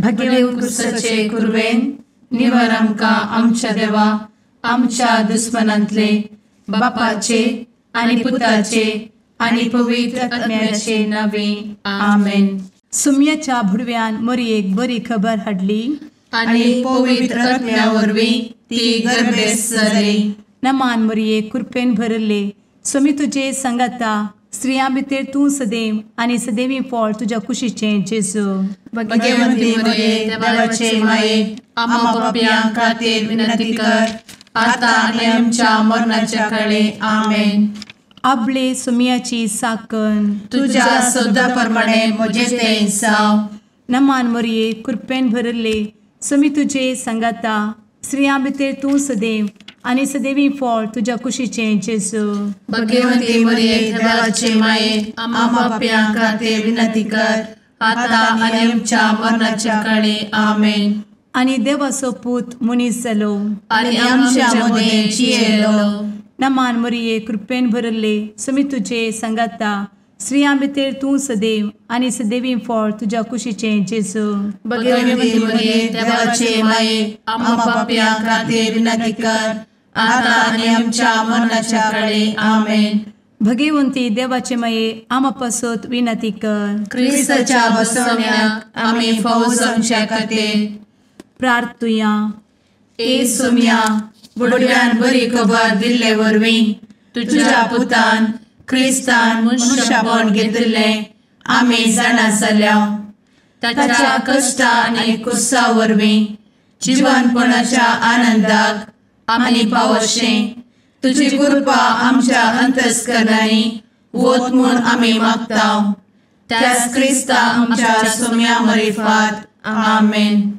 भगेवन कुर्साचे कुर्वेन निवार आमकां आमच्या देवा आमच्या दुस्मनांतले बापाचे आनी पुताचे आनी पवित्र आत्म्याचे नावे आमेन. सुम्याच्या भुडव्यान मरयेक बरी खबर हाडली आनी पवित्र आत्म्या वरवीं ती गर्भेस जाली. नमान मरयेक कृपेन भरले सुमी तुजे संगता स्त्रियां भितर तूं सदैव आनी सदैवी फळ तुज्या कुशीचें जेजू. भगवंती मरिये देवाचे माये आम्हा पाप्यां खातीर विनंती कर आता आनी आमच्या मरणाच्या काळी आमेन. आपले सुमयाची साकन तुझ्या सोदा प्रमाणे म्हजे तें जाव. नमान मरये कृपेन भरले सुमी तुजे संगता स्त्रियां भितर तूं सदैव आनी सदैवी फळ तुज्या कुशीचें जेजू. भगवंती मरिये देवाचे माये आम्हा पाप्यां खातीर विनंती कर आता आनी आमच्या मरणाच्या काळी आमेन. आनी देवाचो पूत मनीस जालो आनी आमच्या मदीं जियेलो. नमान मरये कृपेन भरले सुमी तुजे संगता स्त्रियां भितर तूं सदैव आनी सदैवी फळ तुज्या कुशीचें जेजू. भगवंती मरिये देवाचे माये आम्हा पाप्यां खातीर विनंती कर आता आनी आमच्या मरणाच्या काळी आमेन. भगवंती देवाचे माये आमा पासत विनंती कर. क्रिस्ताच्या बसवण्याक आमी फावो जावच्या खातीर प्रार्थुया. ए सुम्या बुडव्यान बरी खबर दिल्ले वरवीं तुज्या पुतान क्रिस्तान मनशापण घेतिल्लें आमी जाणा जाल्या. ताच्या कश्टा आनी कुर्सा वरवीं जिवनपणाच्या आनंदाक आमी पावशें तुजी कृपा आमच्या अंतस्करणांनी वत म्हूण आमी मागतांव. त्याच क्रिस्ता आमच्या सुम्या मरिफात आमेन.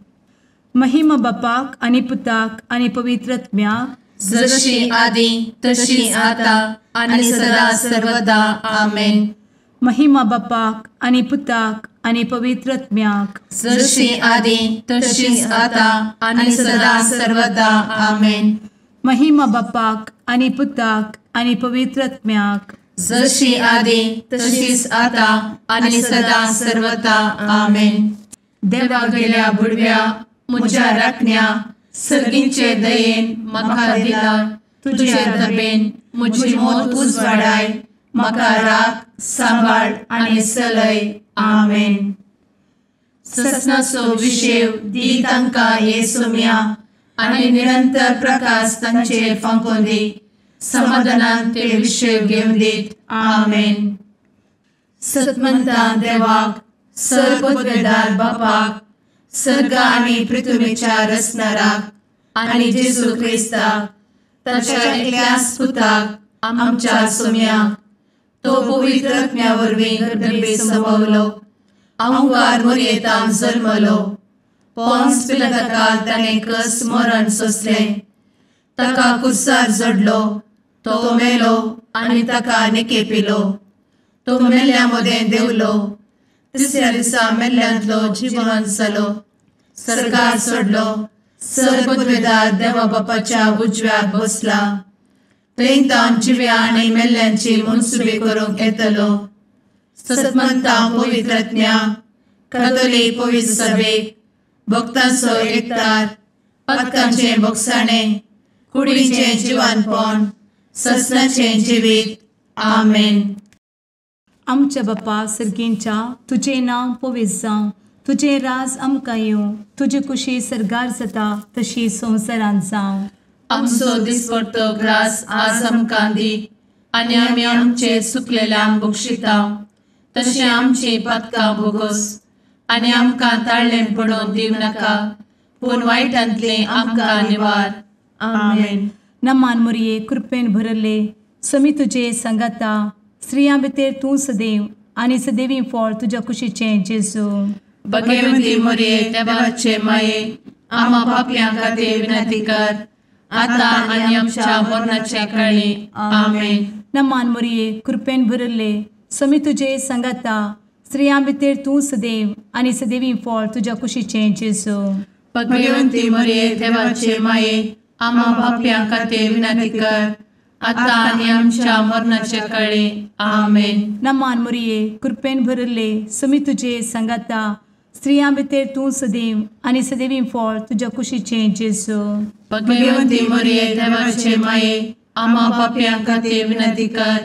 महिमा बापाक आनी पुताक आनी पवित्र आत्म्याक जशी आदी तशी आता आनी सदा सर्वदा आमेन. महिमा बापाक आनी पुताक आनी पवित्र आत्म्याक जशी आदी तशीच आता आनी सदा सर्वदा आमेन. महिमा बापाक आनी पुताक आनी पवित्र आत्म्याक जशी आदी तशीच आता आनी सदा सर्वदा आमेन. देवा गेल्या बुडव्या म्हज्या राखण्या सर्गींचे दयेन म्हाका दिला तुजे दबेन म्हजी मोत उजवाडाय म्हाका राख सांबाळ आनी चलय आमेन. ससनाचो विशेव दी तांकां हे सुम्या आनी निरंतर प्रकाश तांचेर फांकून दी. समाधानान ते विशेव घेवन दीत आमेन. सतमंता देवाक सर्वपदवेदार बापाक सर्ग आनी पृथ्वीच्या रचणाराक आनी जेजू क्रिस्ताक ताच्या एकल्याच पुताक आमच्या सुम्याक तो पवित्र आत्म्या वरवीं गर्भे संभवलो. अंगार मरयेंत जल्मलो. पोन्स पिलाताकाल ताणें कस मरण सोंसलें. ताका कुर्सार जडलो. तो मेलो आनी ताका निकेपिलो. तो मेल्ल्या मदें देंवलो. तिसऱ्या दिसा मेल्ल्यांतलो जिवंत जालो. सर्गार चडलो. सर्वपदवेदार देवा बापाच्या उजव्याक बसला. थंय जिव्या आनी मेल्ल्यांची मनसुबी करूंक येतलो. सतमंता पवित्र आत्म्या कातोलीक पवित्र सभेक भक्तांचो एकठार पातकांचें भोगसाणें कुडीचें जिवनपण ससनाचें जिवीत आमेन. आमच्या बापा सर्गींच्या तुजें नांव पवित्र जावं. तुजें राज आमकां येवं. तुजी कुशी सर्गार जाता तशी संवसारांत जावं. आमचो दिसपडटो ग्रास आज आमकां दी आनी आमी आमचे चुकलेल्यांक बक्षितांव. तशें आमची पातकां भोगोस आनी आमकां ताळ्ळें पडोवन दिव नाका पूण वायटांतलें आमकां निवार आमेन. नमान मरये कृपेन भरले समी तुजे संगता स्त्रियां भितर तूं सदैव आनी सदैवी फळ तुज्या कुशीचें जेजू. भगवंती मरिये देवाचे माये आम्हा पाप्यां खातीर विनंती कर आता आनी आमच्या मरणाच्या काळी आमेन. नमान मरये कृपेन भरले समी तुजे संगता स्त्रियां भितर तूं सदैव आनी सदैवी फळ तुज्या कुशीचें जेजू. भगवंती मरिये देवाचे माये आम्हा पाप्यां खातीर विनंती कर आता आनी आमच्या मरणाच्या काळी आमेन. नमान मरये कृपेन भरले समी तुजे संगता स्त्रियां भितर तूं सदैव आनी सदैवी फळ तुज्या कुशीचें जेजू. भगवंती मरिये देवाचे माये, आम्हा पाप्यां खातीर विनंती कर,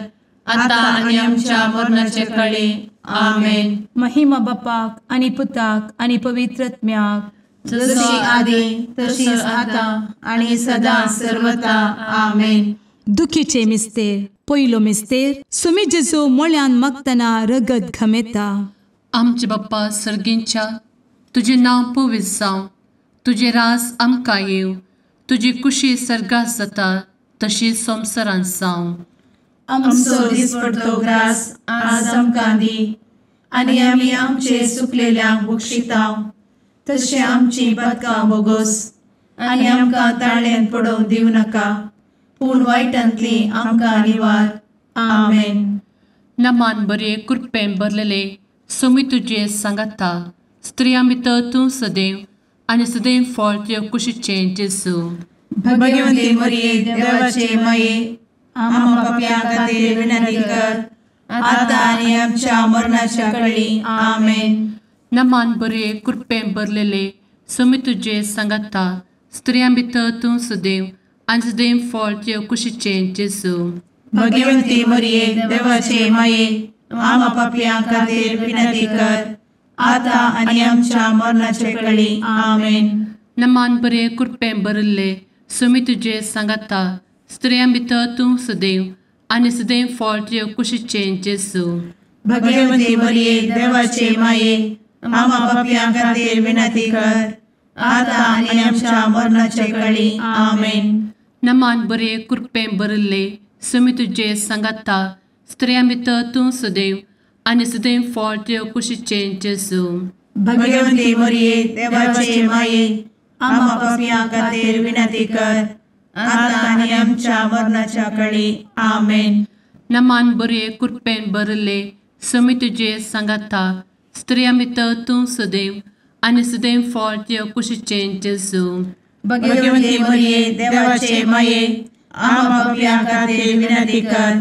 आता आनी आमच्या मरणाचे काळी. आमेन. महिमा बापाक आनी पुताक आनी पवित्रत्म्याक, जशी आदी तशीच आता आणि सदा सर्वदा. आमेन. दुखीचे मिस्तेर. पयलो मिस्तेर. सुमी जेजू मोळ्यान मागतना रगत घामेता. आमचे बाप्पा सर्गींच्या, तुझे नाव पवित्र जावं, तुझे रास आमकां येव, तुजी कुशी सर्गात जाता तशी संवसारांत जावं. आमचो दिसपडटो ग्रास आज आमकां दी, आनी आमी आमचे सुकलेल्यांक बक्षिताव, तशें आमची पातकां बोगोस आनी आमकां ताळ्यान पडोवंक दिवं नाका, पूण वायटांतली आमकां निवार. आमेन. नमान बरे कृपेन भरलेले सोमी तुजे सांगाता, स्त्रियां भितर तूं सदैव आनी सदैव फळ तुज्या कुशीचें जेजू. भगवंती मरिये देवाचे माये, आम्हा पाप्यां खातीर विनंती कर, आता आनी आमच्या मरणाच्या काळी. आमेन. नमान बरे कृपेन भरलेले सोमी तुजे सांगाता, स्त्रियां भितर तूं सदैव आनी सदैव फळ तुज्या कुशीचें जेजू. भगवंती मरिये देवाचे माये, आम्हा पाप्यां खातीर विनंती कर, आता आनी आमच्या मरणाचे काळी. आमेन. नमान बरे कृपेन भरले सोमी तुजे सांगाता, स्त्रियां भितर तूं सदैव आनी सदैव फळ तुज्या कुशीचें जेजू. भगवंती मरिये देवाचे माये, आम्हा पाप्यां खातीर विनंती कर, आता आनी आमच्या मरणाचे काळी. आमेन. नमान बरे कृपेन भरले सोमी तुजे सांगाता, स्त्रियां भितर तूं सदैव आनी सदैव फळ तुज्या कुशीचें जेजू. भगवंती मरिये देवाचे माये, आम्हा पाप्यां खातीर विनंती कर, आता आनी आमच्या मरणाच्या काळी. आमेन. नमान बरे कृपेन भरले सोमी तुजे सांगाता, स्त्रियां भितर तूं सदैव आनी सदैव फळ तुज्या कुशीचें जेजू. भगवंती मरिये देवाचे माये, आम्हा पाप्यां खातीर विनंती कर,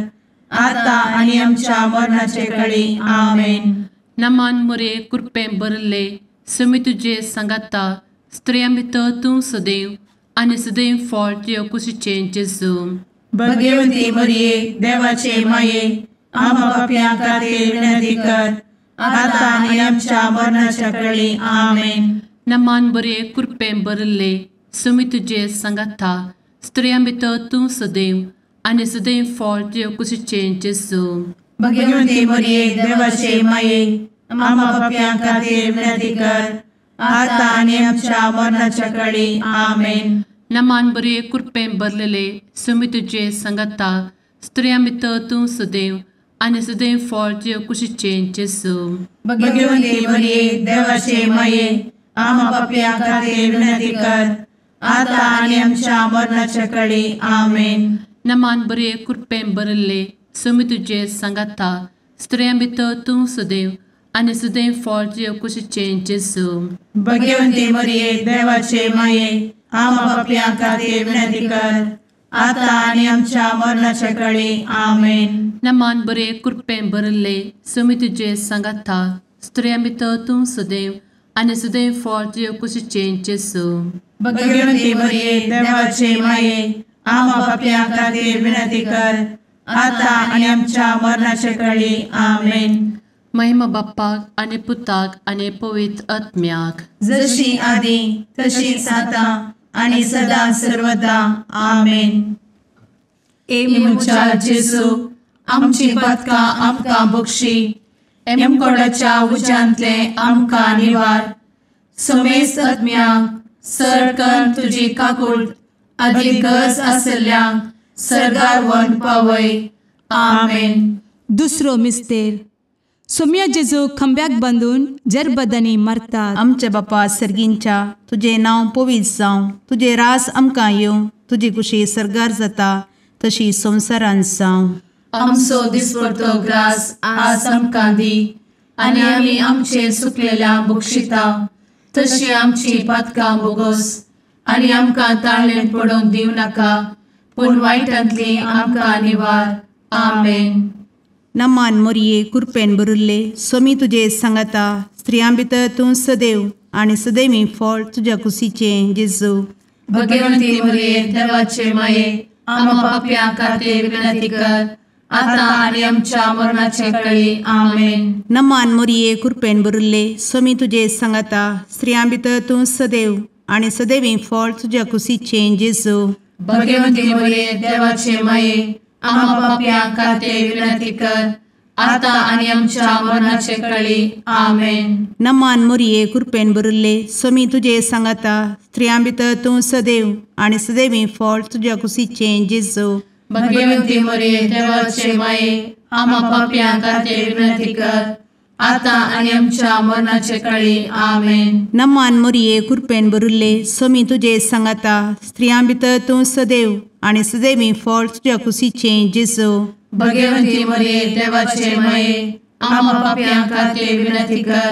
आता आनी आमच्या मरणाचे काळी. आमेन. नमान बरे कृपेन भरले सोमी तुजे सांगाता, स्त्रियां भितर तूं सदैव आनी सदैव फळ तुज्या कुशीचें जेजू. भगवंती मरिये देवाचे माये, आम्हा पाप्यां खातीर विनंती कर, आता आनी आमच्या मरणाच्या काळी. आमेन. नमान बरे कृपेन भरले सोमी तुजे सांगाता, स्त्रियां भितर तूं सदैव आनी सदैव फळ तुज्या कुशीचें जेजू. भगवंती मरिये देवाचे माये, आम्हा पाप्यां खातीर विनंती कर, आता आनी आमच्या मरणाच्या काळी. आमेन. नमान बरे कृपेन भरलेले सोमी तुजे सांगाता, स्त्रियां भितर तूं सदैव आनी सदैव फळ तुज्या कुशीचें जेजू. भगवंती मरिये देवाचे माये, आम्हा पाप्यां खातीर विनंती कर, आता आनी आमच्या मरणाच्या काळी. आमेन. नमान बरे कृपेन भरले सोमी तुजे सांगाता, स्त्रियां भितर तूं सदैव आनी सदैव फळ तुज्या कुशीचें जेजू. भगवंती मरिये देवाचे माये, आम्हा पाप्यां खातीर विनंती कर, आता आनी आमच्या मरणाच्या काळी. आमेन. नमान बरे कृपेन भरले सोमी तुजे सांगाता, स्त्रियां भितर तूं सदैव आनी सदैव फळ तुज्या कुशीचें जेजू. भगवंती मरिये देवाचे माये, आम्हा पाप्यां खातीर विनंती कर, आता आनी आमच्या मरणाच्या काळी. आमेन. महिमा बाप्पाक आनी पुताक आनी पवित्र आत्म्याक, जशी आदी तशीच आता आनी सदा सर्वदा. आमेन. मुचा जेजू, आमची पातकां आमकां बक्षी, एमकोडाच्या उज्यांतले आमकां निवार. समेस्त आत्म्यांक सरकन तुजी काकूट, आदी गरज आसल्यांक सर्गार व्हरून पावय. आमेन. दुसरो मिस्तेर. सोम्या जेजू खंब्याक बांदून जरबदानी मारतात. आमचे बापा सर्गींच्या, तुझे नाव पवित्र जावं, तुझे रास आमकां येवं, तुजी कुशी सर्गार जाता तशी संवसारांत जावं. आमचो दिसपडटो ग्रास आज आमकां दी, आनी आमी आमचे सुकलेल्यांक बक्षिताव, तशी आमची पातकां बोगोस आनी आमकां ताळ्यान पडोवंक दिवं नाका, पूण वायटांतली आमकां निवार. आमेन. नमान मरिये कृपेन भरुल्ले सोमी तुजे सांगाता, स्त्रियां भितर तूं सदैव आणि सदैवी फळ तुझ्या कुशीचें जेजू. भगवंती मरिये देवाचे माये आम्हा पाप्यां खातीर विनंती कर आता आणि आमच्या मरणाचे काळी आमेन. नमान मोरये कृपेन भरिल्ले स्वामी तुजे सांगाता स्त्रियां भितर तूं सदैव आणि सदैवी फळ तुझ्या कुशीचें जेजू. भगवंती मरिये देवाचे माये आम्हा पाप्यां खातीर विनंती कर आता आणि आमच्या मरणाचे काळी आमेन. नमान मोरये कृपेन भरिल्ले स्वामी तुजे सांगाता स्त्रियां भितर तूं सदैव आणि सदैवी फळ तुझ्या कुशीचें जेजू. भगवंती मरिये देवाचे माये आम्हा पाप्यां खातीर विनंती कर आता आणि आमच्या मरणाचे काळी आमेन. नमान मोरये कृपेन भरिल्ले स्वामी तुजे सांगाता स्त्रियां भितर तूं सदैव आणि सदैवी फळ तुझ्या कुशीचें जेजू. भगवंती मरिये देवाचे माये आम्हा पाप्यां खातीर विनंती कर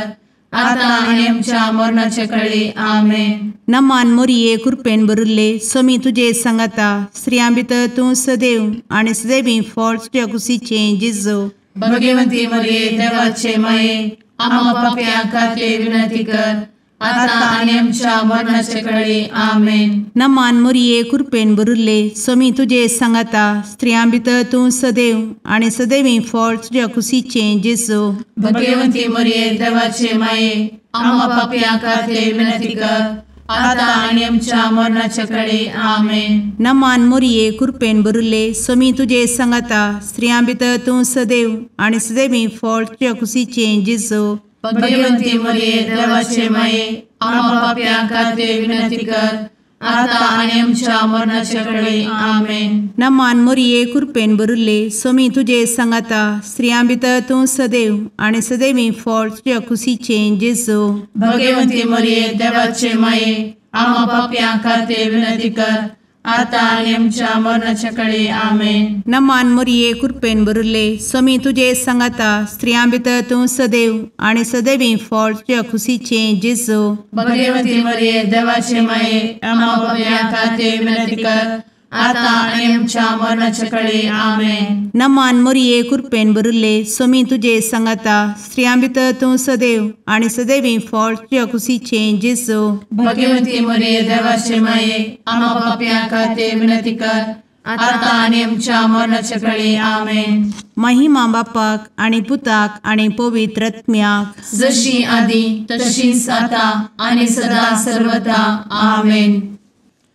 आता आणि आमच्या मरणाचे काळी आमेन. नमान मोरये कृपेन भरिल्ले स्वामी तुजे सांगाता स्त्रियां भितर तूं सदैव आणि सदैवी फळ तुझ्या कुशीचें जेजू. भगवंती मरिये देवाचे माये आम्हा पाप्यां खातीर विनंती कर आता आणि आमच्या मरणाचे काळी आमेन. नमान मोरये कृपेन भरिल्ले स्वामी तुजे सांगाता स्त्रियां भितर तूं सदैव आणि सदैवी फळ तुझ्या कुशीचें जेजू. भगवंती मरिये देवाचे माये आम्हा पाप्यां खातीर विनंती कर आता आणि आमच्या मरणाचे काळी आमेन. नमान मोरये कृपेन भरिल्ले स्वामी तुजे सांगाता स्त्रियां भितर तूं सदैव आणि सदैवी फळ तुझ्या कुशीचें जेजू. भगवंती मरिये देवाचे माये आम्हा पाप्यां खातीर विनंती कर आता आणि आमच्या मरणाचे काळी आमेन. नमान मोरये कृपेन भरिल्ले स्वामी तुजे सांगाता स्त्रियां भितर तूं सदैव आणि सदैवी फळ तुझ्या कुशीचें जेजू. भगवंती मरिये देवाचे माये आम्हा पाप्यां खातीर विनंती कर आता आणि आमच्या मरणाच्या काळी आमेन. नमान मोरये कृपेन भरिल्ले स्वामी तुजे सांगाता स्त्रियां भितर तूं सदैव आणि सदैवी फळ तुझ्या कुशीचें जेजू. भगवंती मरिये देवाचे माये आम्हा पाप्यां खातीर विनंती कर आता आणि आमच्या मरणाच्या काळी आमेन. नमान मोरये कृपेन भरिल्ले स्वामी तुजे सांगाता स्त्रियां भितर तूं सदैव आणि सदैवी फळ तुझ्या कुशीचें जेजू. भगवंती मरिये देवाचे माये आम्हा पाप्यां खातीर विनंती कर आता आणि आमच्या मरणाच्या काळी आमेन. महिमा बापाक आणि पुताक आणि पवित्र आत्म्याक जशी आधी तशीच आता आणि सदा सर्वदा आमेन.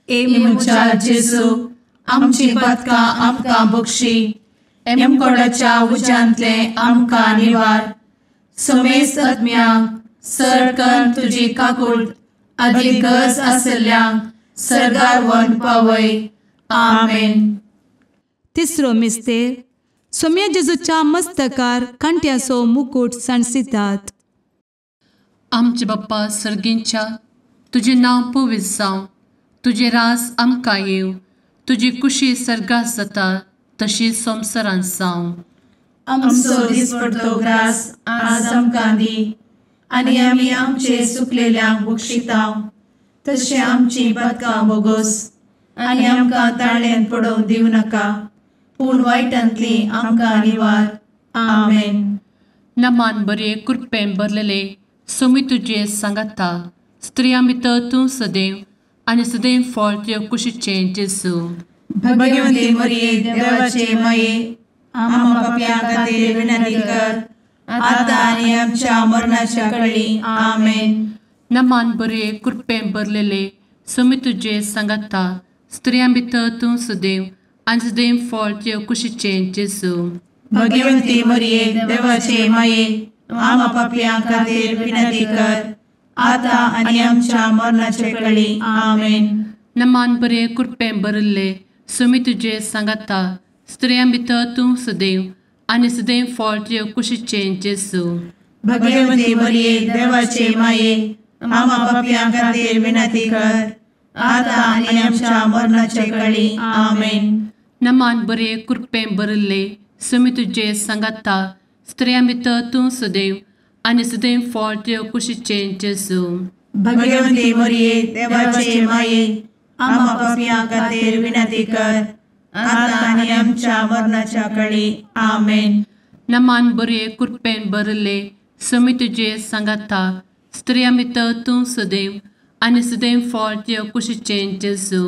मुचा जेजू आमची पदकां आमकां बक्षी एमकोडाच्या उज्यांतले आमकां निवार. समेस्त आत्म्यांक सरकन तुजी काकूट अधिक गरज आसल्ल्यांक सरगार व्हरून पावय. आमेन. तिसरो मिस्तेर सोम्या जेजूच्या मस्तकार कांट्याचो मुकुट सणसितात. आमचे बाप्पा सर्गींच्या तुझे नांव पवित्र जावं तुझे रास आमकां येव तुजी कुशी सर्गास जाता तशी संवसारांत जावं. आमचो दिसपडटो ग्रास आज आमकां दी आनी आमी आमचे सुकलेल्यांक बक्षितांव तशें आमची पदकां बोगोस आनी आमकां ताळ्यान पडोवंक दिवं नाका पूण वायटांतली आमकां निवार. आमेन. नमान बरे कृपेन भरलेले सोमी तुजे सांगाता स्त्रियां भितर तूं सदैव आनी सदैव फळ तुज्या कुशीचें जेजू. भगवंती मरिये देवाचे माये आम्हा पाप्यां खातीर विनंती कर आता आनी आमच्या मरणाच्या काळी आमेन. नमान बरे कृपेन भरलेले सोमी तुजे सांगाता स्त्रियां भितर तूं सदैव आनी सदैव फळ तुज्या कुशीचें जेजू. भगवंती मरिये देवाचे माये आम्हा पाप्यां खातीर विनंती कर आता आनी आमच्या मरणाचे काळी आमेन. नमान बरे कृपेन भरले सोमी तुजे सांगाता स्त्रियां भितर तूं सदैव आनी सदैव फळ तुज्या कुशीचें जेजू. भगवंती मरिये देवाचे माये आम्हा पाप्यां खातीर विनंती कर आता आनी आमच्या मरणाचे काळी आमेन. नमान बरे कृपेन भरले सोमी तुजे सांगाता स्त्रियां भितर तूं सदैव आनी सदैव फळ तुज्या कुशीचें जेजू. भगवंती मरिये देवाचे माये आम्हा पाप्यां खातीर विनंती कर आता आनी आमच्या मरणाच्या काळी आमेन. नमान बरे कृपेन भरले सुमी तुझे सांगाता स्त्रियां भितर तूं सदैव आनी सदैव फळ तुझ्या कुशीचें जेजू.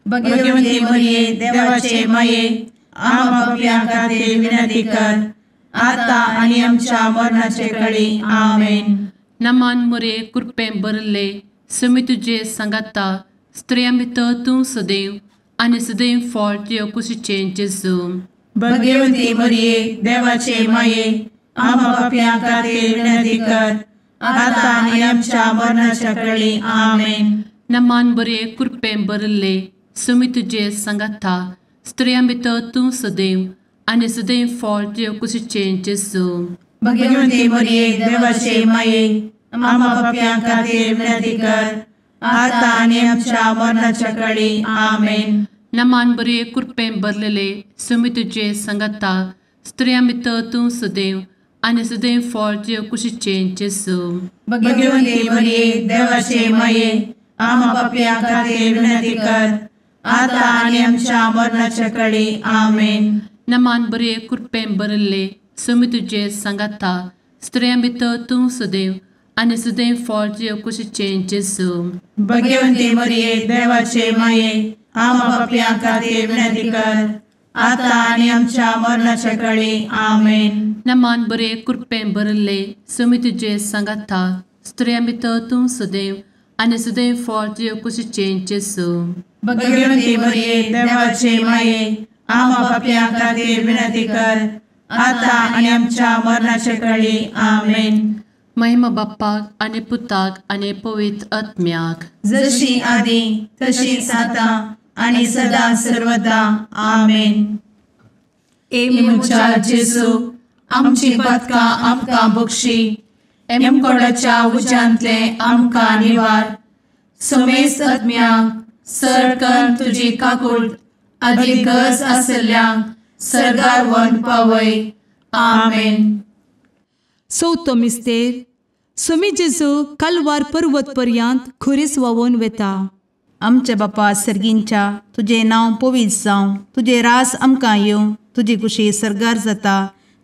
भगवंती मरिये देवाचे माये आम्हा पापियां खातीर विनंती कर आता आनी आमच्या मरणाचे काळी आमेन. नमान मोरे कृपें भरले सुमी तुझे सांगाता स्त्रियां भितर तूं सदैव आनी सदैव फळ तुझ्या कुशीचें जेजू. भगवंती मरिये देवाचे माये आम्हा पापियां खातीर विनंती कर आता आनी आमच्या मरणाच्या काळी आमेन. नमान बरे कृपें भरले सुमी तुझे सांगाता स्त्रियां भितर तूं सदैव आनी सदैव फळ तुझ्या कुशीचें जेजू. भगवंती मरिये देवाचे माये आम्हा पापियां खातीर विनंती कर आता आनी आमच्या मरणाच्या काळी आमेन. नमान बरे कृपें भरलेले सुमी तुझे सांगाता स्त्रियां भितर तूं सदैव आनी सदैव फळ तुझ्या कुशीचें जेजू. भगवंती मरिये देवाचे माये आम्हा पापियां खातीर विनंती कर आता आनी आमच्या मरणाच्या काळी आमेन. नमान बरे कृपें भरले सुमी तुझे सांगाता स्त्रियां भितर तूं सदैव आनी सदैव फळ तुझ्या कुशीचें जेजू. भगवंती मरिये देवाचे माये आम्हा पापियां खातीर विनंती कर आता आनी आमच्या मरणाच्या काळी आमेन. नमान बरे कृपें भरले सुमी तुझे सांगाता स्त्रियां भितर तूं सदैव आनी सदैव फळ तुझ्या कुशीचें जेजू. भगवंती मरिये देवाचे माये आम्हा पापियां खातीर विनंती कर आता आनी आमच्या मरणाच्या काळी आमेन. महिमा बाप्पाक आनी पुताक आनी पवित्र आत्म्याक जशी आदी तशीच आता आनी सदा सर्वदा आमेन. मुचा जेजू आमची पदकां आमकां बक्षी एमकोडाच्या उज्यांतले आमकां निवार. सुमेस्त आत्म्यांक सरकन तुजी काकूट अधिक गरज आसल्यांक सरगार व्हरून पावय. आमेन. चवथो मिस्तेर सुमी जेजू कलवार पर्वत पर्यंत खुरीस व्हांवून वेता. आमचे बापा सर्गींच्या तुझे नांव पवित्र जावं, तुझे रास आमकां येवं, तुजी कुशी सरगार जाता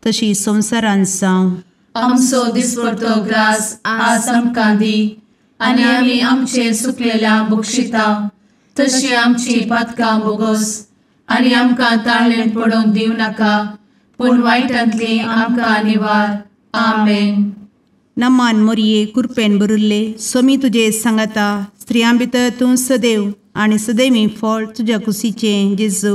तशी संवसारांत जावं. आमचो दिसपडटो ग्रास आज आमकां दी आनी आमी आमचे सुकलेल्यांक बक्षिता तशी आमची पातकां बोगोस आनी आमकां ताळ्ळेन पडोवंक दिवं नाका पूण वायटांतली आमकां निवार. आमेन. नमान मोरये कृपेन भरिल्ले सोमी तुजे सांगाता स्त्रियां भितर तूं सदैव आनी सदैवी फळ तुज्या कुशीचें जेजू.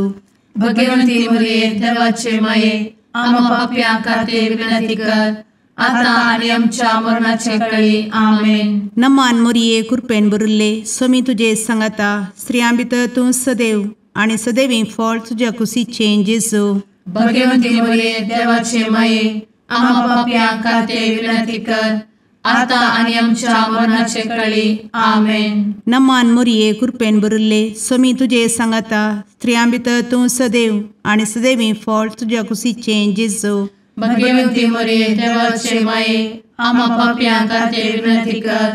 भगवंती मरिये देवाचे माये आम्हा पाप्यां खातीर विनंती कर आता आनी आमच्या मरणाचे काळी. आमेन. नमान मोरये कृपेन भरिल्ले सोमी तुजे सांगाता स्त्रियां भितर तूं सदैव आनी सदैवी फळ तुज्या कुशीचें जेजू. भगवंती मरिये देवाचे माये आम्हा पाप्यां खातीर विनंती कर आता आनी आमच्या मरणाचे काळी. आमेन. नमान मोरये कृपेन भरिल्ले सोमी तुजे सांगाता स्त्रियां भितर तूं सदैव आनी सदैवी फळ तुज्या कुशीचें जेजू. भगवंती मरिये देवाचे माये आम्हा पाप्यां खातीर विनंती कर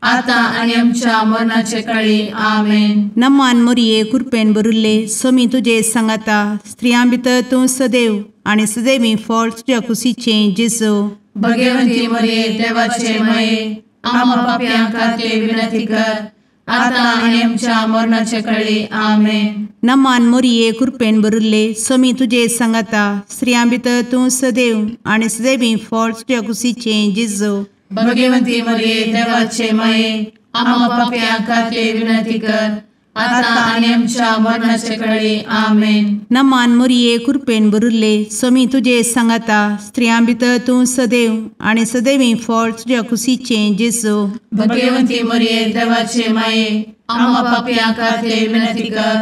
आता आनी आमच्या मरणाचे काळी. आमेन. नमान मोरये कृपेन भरिल्ले सोमी तुजे सांगाता स्त्रियां भितर तूं सदैव आनी सदैवी फळ तुज्या कुशीचें जेजू. भगवंती मरिये देवाचे माये आम्हा पाप्यां खातीर विनंती कर आता आनी आमच्या मरणाचे काळी. आमेन. नमान मोरये कृपेन भरिल्ले सोमी तुजे सांगाता स्त्रियां भितर तूं सदैव आनी सदैवी फळ तुज्या कुशीचें जेजू. भगवंती मरिये देवाचे माये आम्हा पाप्यां खातीर विनंती कर आता आनी आमच्या मरणाचे काळी. आमेन. नमान मोरये कृपेन भरिल्ले सोमी तुजे सांगाता स्त्रियां भितर तूं सदैव आनी सदैवी फळ तुज्या कुशीचें जेजू. भगवंती मरिये देवाचे माये आम्हा पाप्यां खातीर विनंती कर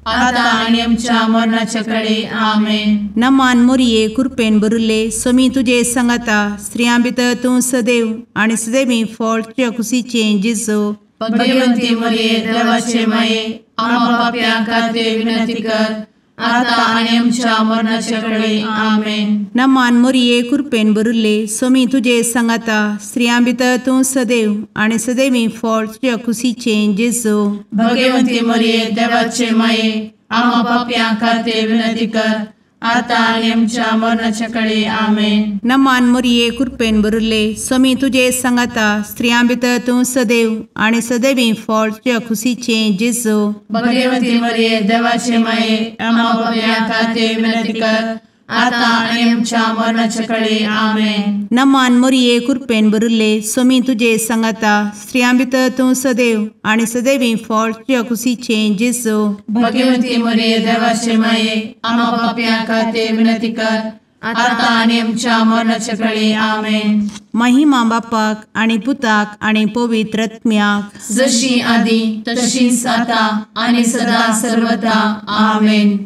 आता आनी आमच्या मरणाचे काळी. आमेन. नमान मोरये कृपेन भरिल्ले सोमी तुजे सांगाता स्त्रियां भितर तूं सदैव आनी सदैवी फळ तुज्या कुशीचें जेजू. भगवंती मरिये देवाचे माये आम्हा पाप्यां खातीर विनंती कर आता आनी आमच्या मरणाचे काळी. आमेन. नमान मोरये कृपेन भरिल्ले सोमी तुजे सांगाता स्त्रियां भितर तूं सदैव आनी सदैवी फळ तुज्या कुशीचें जेजू. भगवंती मरिये देवाचे माये आम्हा पाप्यां खातीर विनंती कर आता आणि आमच्या मरणाच्या काळी आमेन. नमान मोरये कृपेन बरुले स्वामी तुझे सांगाता स्त्रियां भितर तूं सदैव आणि सदैवी फळ तुझ्या खुशीचे जेजू. भगवती मरिये देवाचे माये आम्हा पापियां खातीर विनंती कर, आता आणि आमच्या मरणाच्या काळी आमेन. नमान मोरये कृपेन बरुले स्वामी तुझे सांगाता स्त्रियां भितर तूं सदैव आणि सदैवी फळ तुझ्या खुशीचे जेजू. भगवती मरिये देवाचे माये आम्हा पापियां खातीर विनंती कर, आता आणि आमच्या मरणाच्या काळी आमेन. महिमा बापाक आणि पुताक आणि पवित्र आत्म्याक जशी आधी तशीच आता आणि सदा सर्वदा आमेन.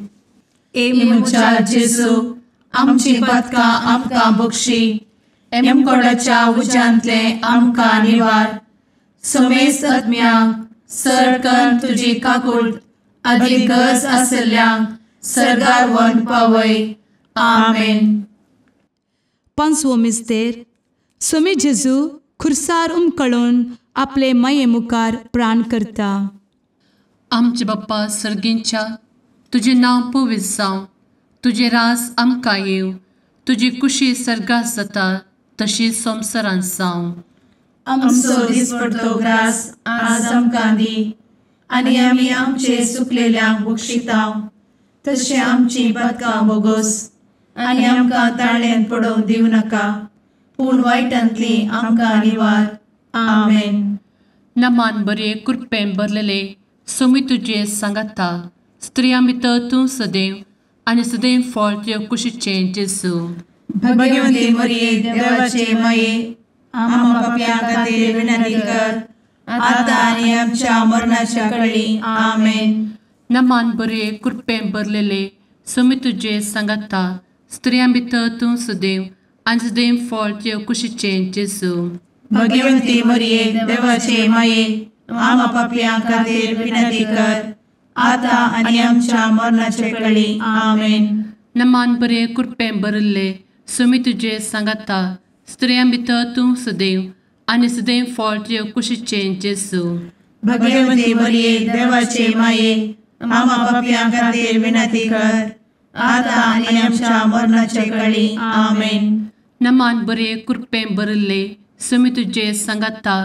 एमुच्या जेजू आमची पदकां आमकां बक्षी, एमकोडाच्या उज्यांतले आमकां निवार. समेस्त आत्म्यांक सरकन तुजी काकूट अधिक गरज आसल्ल्यांक सर्गार व्हरून पावय. आमेन. पांचवो मिस्तेर. स्वामी जेजू खुर्सार उमकळून आपले माये मुखार प्राण करता. आमचे बाप्पा सर्गींच्या तुझे नांव पवित्र जावं, तुझे रास आमकां येव, तुजी कुशी सर्गास जाता तशी संवसारांत जावं. आमचो दिसपडटो ग्रास आज आमकां दी, आनी आमी आमचे सुकलेल्यांक बक्षितांव. तशें आमची पदकां बोगोस आनी आमकां ताळ्यान पडोवंक दिवं नाका, पूण वायटांतली आमकां निवार. आमेन. नमान बरे कृपेन भरलेले स्वामी तुझे सांगाता स्त्रियां भितर तूं सदैव आणि सदैव फळ तुझ्या कुशीचे जेजू. भगवती मरिये देवाचे माये आम्हा पापियां खातीर विनंती कर, आता आनी आमच्या मरणाच्या काळी आमेन. नमान बरे कृपेन भरलेले स्वामी तुझे सांगाता स्त्रियां भितर तूं सदैव आणि सदैव फळ तुझ्या कुशीचे जेजू. भगवती मरिये देवाचे माये आम्हा पापियां खातीर विनंती कर, आता आनी आमच्या मरणाच्या काळी आमेन. नमान बरे कृपेन भरले स्वामी तुझे सांगाता स्त्रियां भितर तूं सदैव आणि सदैव फळ तुझ्या कुशीचे जेजू. भगवती मरिये देवाचे माये आम्हा पापियां खातीर विनंती कर, आता आनी आमच्या मरणाच्या काळी आमेन. नमान बरे कृपेन भरले स्वामी तुझे सांगाता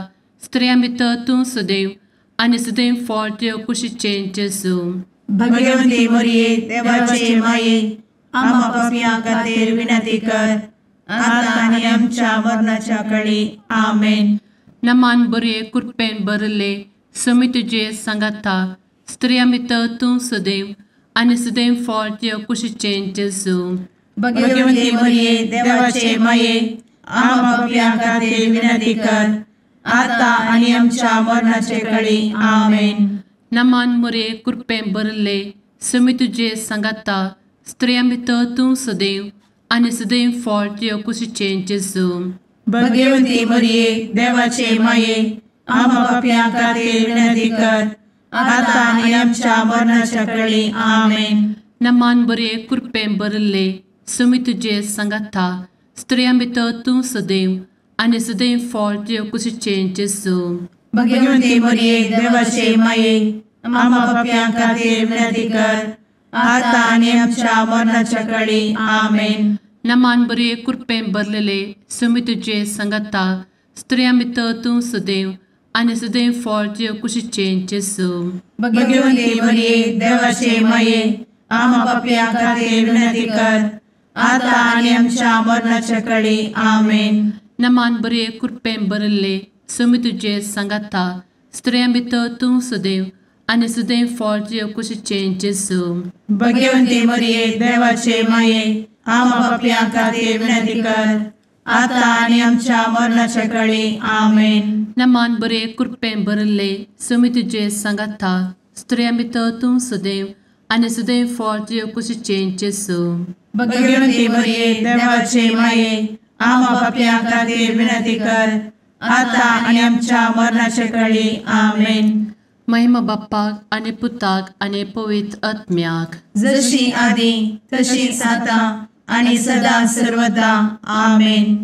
स्त्रियां भितर तूं सदैव आणि सदैव फळ तुझ्या कुशीचे जेजू. भगवती मरिये देवाचे माये आम्हा पापियां खातीर विनंती कर, आता आनी आमच्या मरणाच्या काळी आमेन. नमान बरे कृपेन भरले स्वामी तुझे सांगाता स्त्रियां भितर तूं सदैव आणि सदैव फळ तुझ्या कुशीचे जेजू. भगवती मरिये देवाचे माये आम्हा पापियां खातीर विनंती कर, आता आनी आमच्या मरणाच्या काळी आमेन. नमान बरे कृपेन भरले स्वामी तुझे सांगाता स्त्रियां भितर तूं सदैव आणि सदैव फळ तुझ्या कुशीचे जेजू. भगवती मरिये देवाचे माये आम्हा पापियां खातीर विनंती कर, आता आनी आमच्या मरणाच्या काळी आमेन. नमान बरे कृपेन भरले स्वामी तुझे सांगाता स्त्रियां भितर तूं सदैव आणि सदैव फळ तुझ्या कुशीचे जेजू. भगवती मरिये देवाचे माये आम्हा पापियां खातीर विनंती कर, आता आनी आमच्या मरणाच्या काळी आमेन. नमान बरे कृपेन भरलेले स्वामी तुझे सांगाता स्त्रियां भितर तूं सदैव आणि सदैव फळ तुझ्या कुशीचे जेजू. भगवती मरिये देवाचे माये आम्हा पापियां खातीर विनंती कर, आता आनी आमच्या मरणाच्या काळी आमेन. नमान बरे कृपेन भरले स्वामी तुझे सांगाता स्त्रियां भितर तूं सदैव आणि सदैव फळ तुझ्या कुशीचे जेजू. भगवती मरिये देवाचे माये आम्हा पापियां खातीर विनंती कर, आता आनी आमच्या मरणाच्या काळी आमेन. नमान बरे कृपेन भरले स्वामी तुझे सांगाता स्त्रियां भितर तूं सदैव आणि सदैव फळ तुझ्या कुशीचे जेजू. भगवती मरिये देवाचे माये आम्हा पापियां खातीर विनंती कर, आता आनी आमच्या मरणाच्या काळी आमेन. महिमा बाप्पाक आणि पुताक आणि पवित्र आत्म्याक जशी आधी तशीच आता आणि सदा सर्वदा आमेन.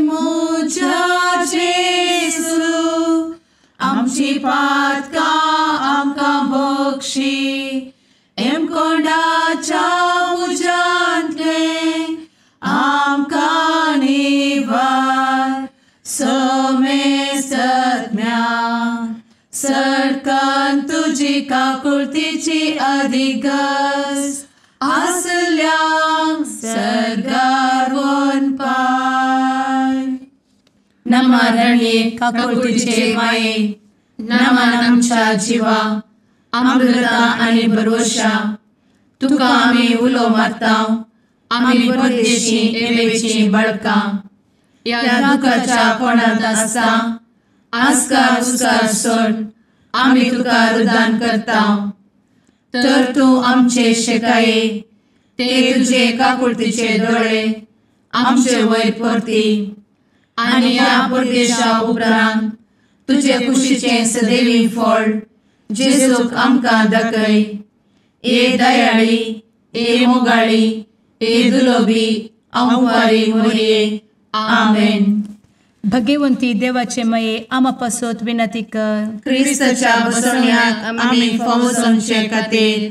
मोजा जेसू आमची पातकां आमकां बक्षी, एम कोंडाच्या काकुळतीची अधिगस आसल्या सरगार वन पाय. नमारणे काकुळतीचे माये नमान आमच्या जिवा अमृता आणि भरोशा तुका आम्ही उलो मारता. आम्ही परदेशी येवेची बळका या दुःखाच्या कोणात असता आस्कार उस्कार सोड आम्ही तुका रुदान करता. तर तू आमचे शेकाये ते तुझे काकुळतीचे डोळे आमचे वयर परती आणि या परदेशा उपरांत तुझे कुशीचे सदैवी फळ जेजूक आमकां दाखय. ए दयाळी ए मोगाळी ए दुलोबी अंवारी मोरये. आमेन. भगवंती देवाचे मये आमा पासत विनंती कर. क्रिस्ताच्या बसवण्याक आम्ही फावो समचे खातीर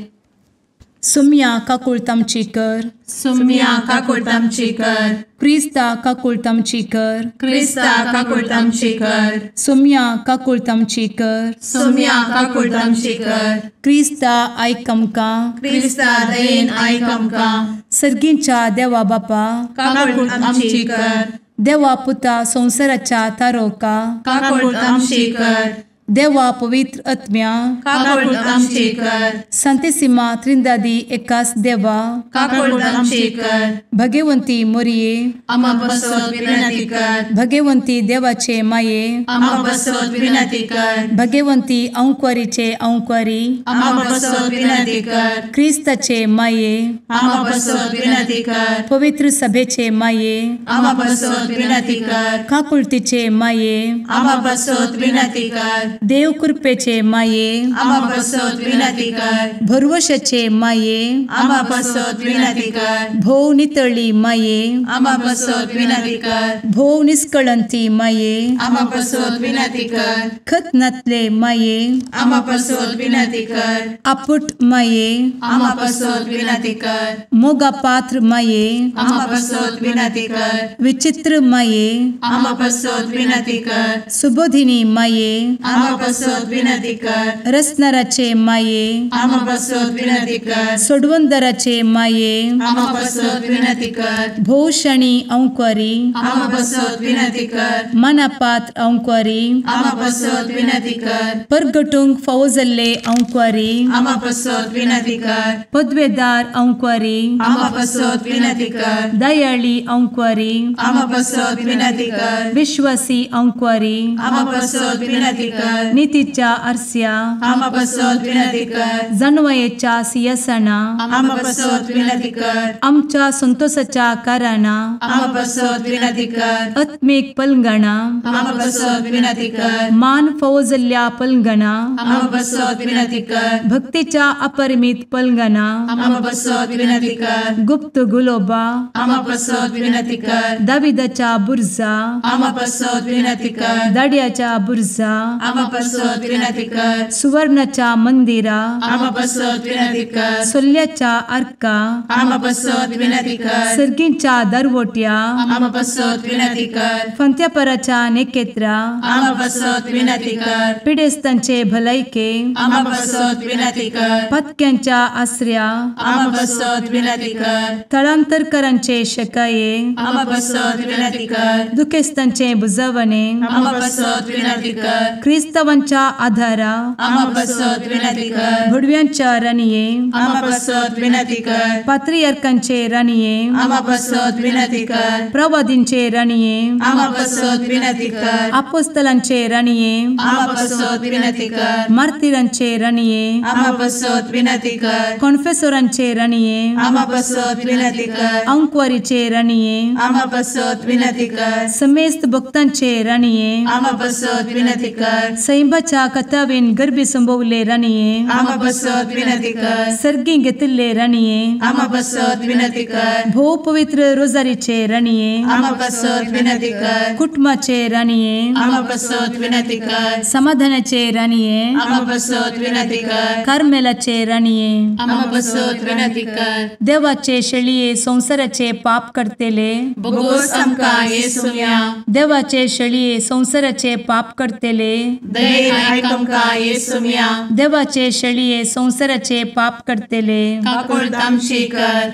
सुम्या काकुळतामची कर. सुम्या काकुळतामची कर. क्रिस्ता काकुळतामची कर. क्रिस्ता काकुळतामची कर. सुम्या काकुळतामची कर. सुम्या काकुळतामची कर. क्रिस्ता आयक आमकां. क्रिस्ता दयेन आयक आमकां. सर्गींच्या देवा बापा काकुळतामची कर. देवा पुता संसाराच्या तारोका काकुळतामची कर. देवा पवित्र आत्म्या काकुळतामची कर. सांतेसिमा त्रिंदादी एकाच देवा काकुळतामची कर. भगवंती मोरये आमा बसवत विनंती कर. भगवंती देवाचे माये आमा बसवत विनंती कर. भगवंती अंक्वारीचे अंक्वारी आमा बसवत विनंती कर. ख्रिस्ताचे माये आमा बसवत विनंती कर. पवित्र सभेचे माये आमा बसवत विनंती कर. काकुळतीचे माये आमा बसवत विनंती कर. देव कृपेचे माये आमा बसवत विनंती कर. भरवशाचे माये आमा बसवत विनंती कर. भोव नितळी माये आमा बसवत विनंती कर. भोव निष्कळंती माये आमा बसवत विनंती कर. खतनातले माये आमा बसवत विनंती कर. आपुट माये आमा बसवत विनंती कर. मोगा पात्र माये आमा बसवत विनंती कर. विचित्र माये आमा बसवत विनंती कर. सुबोधिनी माये आमा बसवत विनंती कर. रसनाराचे माये आमा बसवत विनंती कर. सोडवंदराचे माये आमा बसवत विनंती कर. भोवशणी अंक्वारी आमा बसवत विनंती कर. मनापात्र अंक्वारी आमा बसवत विनंती कर. परगटूंक फावो जाल्ले अंक्वारी आमा बसवत विनंती कर. पदवेदार अंक्वारी आमा बसवत विनंती कर. दयाळी अंक्वारी आमा बसवत विनंती कर. विश्वासी अंक्वारी आमा बसवत विनंती कर. नीतीच्या आरस्या आमा बसवत विनंती कर. जाणवायेच्या सिंहासना आमा बसवत विनंती कर. आमच्या संतोषाच्या कारणा आमा बसवत विनंती कर. आत्मिक पलंगणा आमा बसवत विनंती कर. मान फावो जाल्ल्या पलंगणा आमा बसवत विनंती कर. भक्तीच्या अपरिमित पलंगणा आमा बसवत विनंती कर. गुप्त गुलोबा आमा बसवत विनंती कर. दाविदाच्या बुर्जा आमा बसवत विनंती कर. दाड्याच्या बुर्जा आमा बसवत विनंती कर. सुवर्णाच्या मंदिरा आमा बसवत विनंती कर. सोल्याच्या अर्का आमा बसवत विनंती कर. सर्गींच्या दरवोट्या आमा बसवत विनंती कर. फंत्यापराच्या नेकेत्रा आमा बसवत विनंती कर. पिडेस्तांचे भलायके आमा बसवत विनंती कर. पत्क्यांच्या आसऱ्या आमा बसवत विनंती कर. तळांतरकरांचे शेकाये आमा बसवत विनंती कर. दुखेस्तांचे बुजावणे आमा बसवत विनंती कर. ख्रिस्तवांच्या आधारा आमा बसवत विनंती कर. भडव्यांच्या राणीये आमा बसवत विनंती कर. पात्रियार्कांचे राणीये आमा बसवत विनंती कर. प्रवादींचे राणीये आमा बसवत विनंती कर. अपोस्तलांचे राणीये आमा बसवत विनंती कर. मार्तिरांचे राणीये आमा बसवत विनंती कर. कॉन्फेसोरांचे राणीये आमा बसवत विनंती कर. अंक्वारीचे राणीये आमा बसवत विनंती कर. समेस्त भक्तांचे राणीये आमा बसवत विनंती कर. सैंबाच्या कथावेन गर्भी संभवले राणीये आमा बसवत विनंती कर. सर्गी घेतले राणीये आमा बसवत विनंती कर. भोव पवित्र रोजारीचे राणीये आमा बसवत विनंती कर. कुटुंबाचे राणीये आमा बसवत विनंती कर. समाधानाचे राणीये आमा बसवत विनंती कर. कार्मेलाचे राणीये आमा बसवत विनंती कर. देवाचे शेळिये संसाराचे पाप करतेले बोगोस आमकां येसुया. देवाचे शेळिये संसाराचे पाप करतेले दये आयक आमकां येसू म्या देवाचे शेळये संवसाराचे पाप करतेले काकूळ आमची कर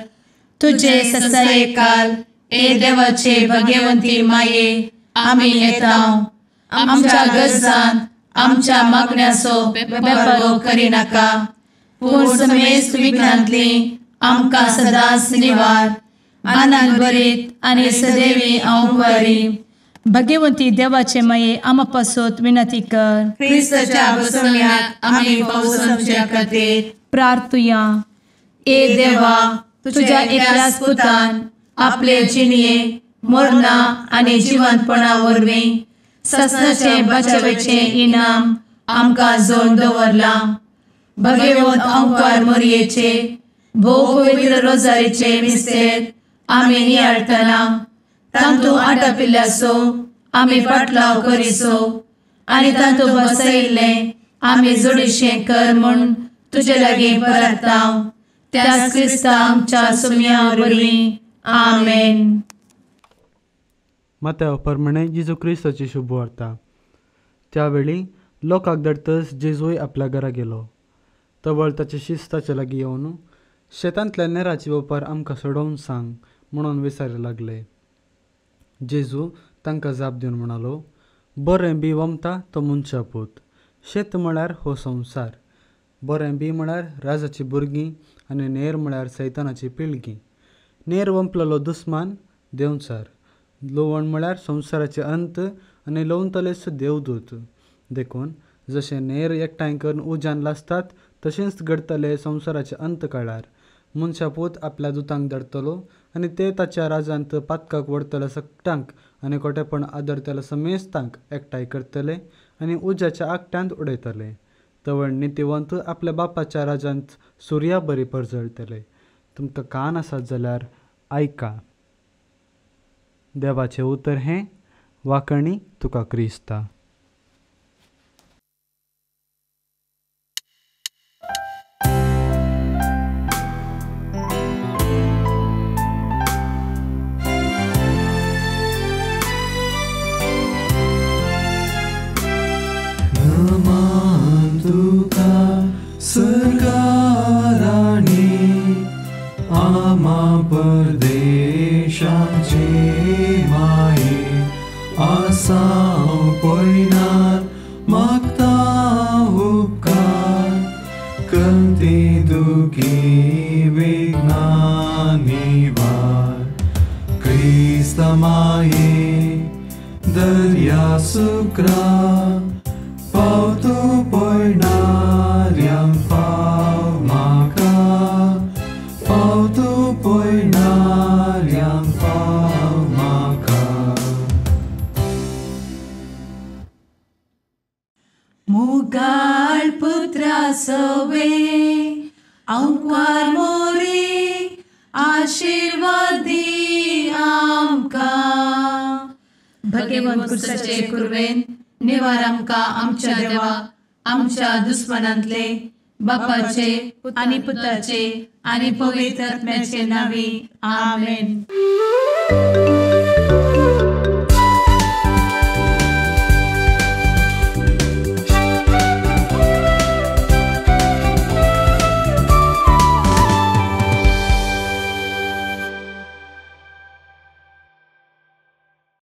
तुझे ससाये काल ए देवाचे भगवंती माये आमी येता आमच्या गरजांत आमच्या मागण्याचो बेपारो करी नाका पूण समेस्त विघ्नांतली आमकां सदांच निवार आनंद बरीत आनी सदैवी अंकुरी भगवंती देवाचे माये आमा पासत विनंती कर क्रिस्ताच्या बसवण्यात आमी पावसाच्या खातीर प्रार्थुया ए देवा तुझ्या एकल्याच पुतान आपले जिणये मरणा आनी जिवंतपणा वरवीं ससनाचे बचावेचे इनाम आमकां जोड दवरला भगवंत अंकार मोरयेचे भोव पवित्र रोजारीचे मिस्तेर आमी नियाळटना तांतू आटापिल्ल्यासो आमी पाटलाव करिसो आनी तांतू बसयिल्ले आमी जोडीशें कर म्हूण तुजे लागीं परतांव त्याच क्रिस्ता आमच्या सुम्या वरवीं आमेन. माथ्या प्रमाणे जेजू क्रिस्ताची शुभवार्ता. त्यावेळी लोकांक धडतच जेजूय आपल्या घरा गेलो. तवळ ताचे शिस्ताचे लागीं येवन शेतांतल्या नेराची वेपार आमकां सोडोवन सांग म्हणून विचारूंक लागले. जेजू तांकां जाप दिवन म्हणालो, बरें बी वमता तो मनशा पूत. शेत म्हळ्यार हो संवसार. बरें बी म्हळ्यार राजाची भुरगीं आनी नेर म्हळ्यार सैतानाची पिळगी. नेर वंपलेलो दुस्मान देंवचार. लोवण म्हळ्यार संवसाराचे अंत आनी लोवतलेच देवदूत. देखून जशें नेर एकठांय करून उज्यान लासतात तशेंच घडतले संवसाराचे अंत काळार. मनशा पूत आपल्या दुतांक धाडटलो आनी ते ताच्या राजांत पातकाक व्हरतले सकटांक आनी खोटेपण आदरतल्या समेस्तांक एकठांय करतले आनी उज्याच्या आगट्यांत उडयतले. तवळ नितीवंत आपल्या बापाच्या राजांत सुर्या बरी परजळटले. तुमकां कान आसात जाल्यार आयका. देवाचें उतर हें, वाकणी तुका क्रिस्ता. परदेशाचे माये आसां पयनात मागता उपकार कंती दुखी विघ्नांनी वार. क्रिस्त माये दर्या सुक्रा पावतू पयणाऱ्यांक पाव म्हाका पावतू पयणाऱ्यांक पाव म्हाका. मुगाळ पुत्रा सवे अंकार मोरी आशीर्वाद दी आमकां. भगवंत कुर्साचे कुरवेन निवार आमकां आमच्या देवा आमच्या दुस्मनांतले बापाचे आनी पुताचे आनी पवित्र आत्म्याचे नावी आमेन.